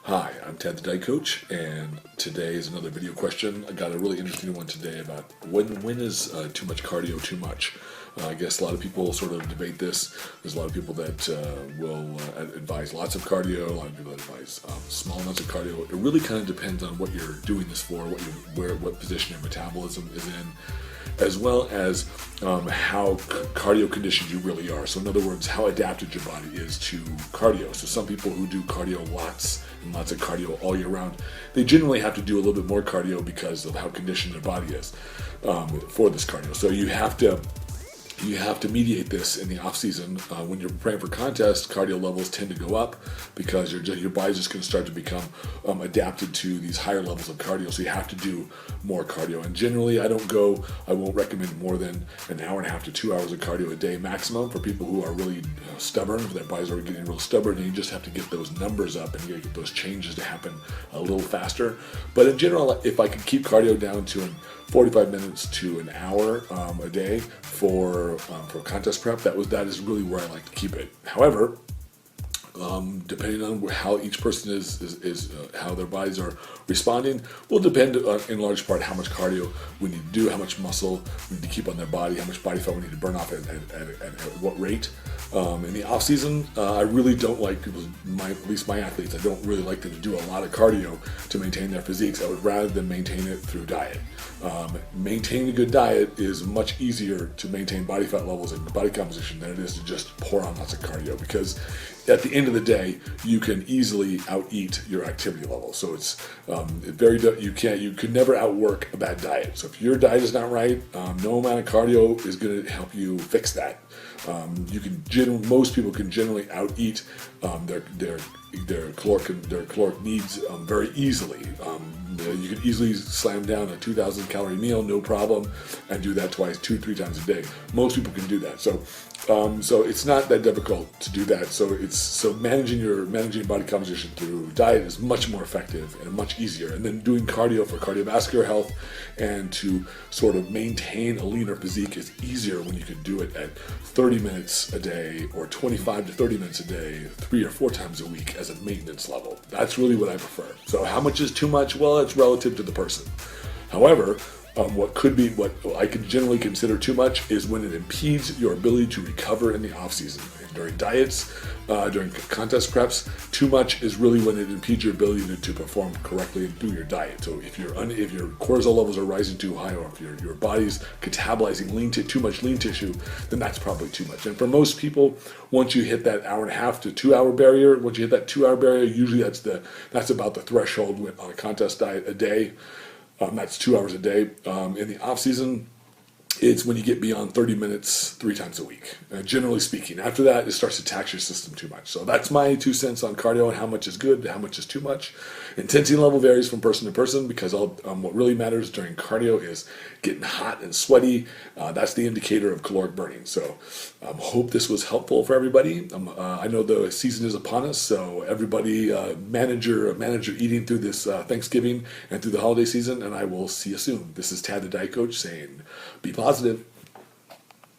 Hi, I'm Ted the Diet Coach, and today is another video question. I got a really interesting one today about when is too much cardio too much? I guess a lot of people sort of debate this. There's a lot of people that will advise lots of cardio. A lot of people that advise small amounts of cardio. It really kind of depends on what you're doing this for, what position your metabolism is in, as well as how cardio conditioned you really are. So in other words, how adapted your body is to cardio. So some people who do cardio lots and lots of cardio all year round, they generally have to do a little bit more cardio because of how conditioned their body is for this cardio. So you have to mediate this in the off season. When you're preparing for contests, cardio levels tend to go up because your body's just going to start to become adapted to these higher levels of cardio. So you have to do more cardio. And generally, I won't recommend more than an hour and a half to 2 hours of cardio a day maximum for people who are really stubborn. Their bodies are getting real stubborn, and you just have to get those numbers up and get those changes to happen a little faster. But in general, if I could keep cardio down to 45 minutes to an hour a day for contest prep, that is really where I like to keep it. However, depending on how each person is how their bodies are responding, will depend in large part how much cardio we need to do, how much muscle we need to keep on their body, how much body fat we need to burn off at what rate. In the off season, I really don't like people, at least my athletes, I don't really like them to do a lot of cardio to maintain their physiques. I would rather them maintain it through diet. Maintaining a good diet is much easier to maintain body fat levels and body composition than it is to just pour on lots of cardio, because at the end of the day, you can easily out-eat your activity level. So it's you can never outwork a bad diet. So if your diet is not right, no amount of cardio is going to help you fix that. Most people can generally out-eat their caloric needs very easily. You can easily slam down a 2,000 calorie meal, no problem, and do that twice, 2-3 times a day. Most people can do that. So it's not that difficult to do that. So managing your body composition through diet is much more effective and much easier. And then doing cardio for cardiovascular health and to sort of maintain a leaner physique is easier when you can do it at 30 minutes a day or 25 to 30 minutes a day, 3 or 4 times a week as a maintenance level. That's really what I prefer. So how much is too much? Well, it's relative to the person. However, what I could generally consider too much is when it impedes your ability to recover in the off season. During diets, during contest preps, too much is really when it impedes your ability to perform correctly through your diet. So if your cortisol levels are rising too high, or if your body's catabolizing too much lean tissue, then that's probably too much. And for most people, once you hit that hour and a half to 2 hour barrier, usually that's about the threshold on a contest diet a day. That's 2 hours a day. In the off season, it's when you get beyond 30 minutes 3 times a week, generally speaking. After that, it starts to tax your system too much. So that's my 2 cents on cardio and how much is good, how much is too much. Intensity level varies from person to person, because what really matters during cardio is getting hot and sweaty. That's the indicator of caloric burning. So hope this was helpful for everybody. I know the season is upon us, so everybody manage your eating through this Thanksgiving and through the holiday season, and I will see you soon. This is Tad the Diet Coach saying, be positive.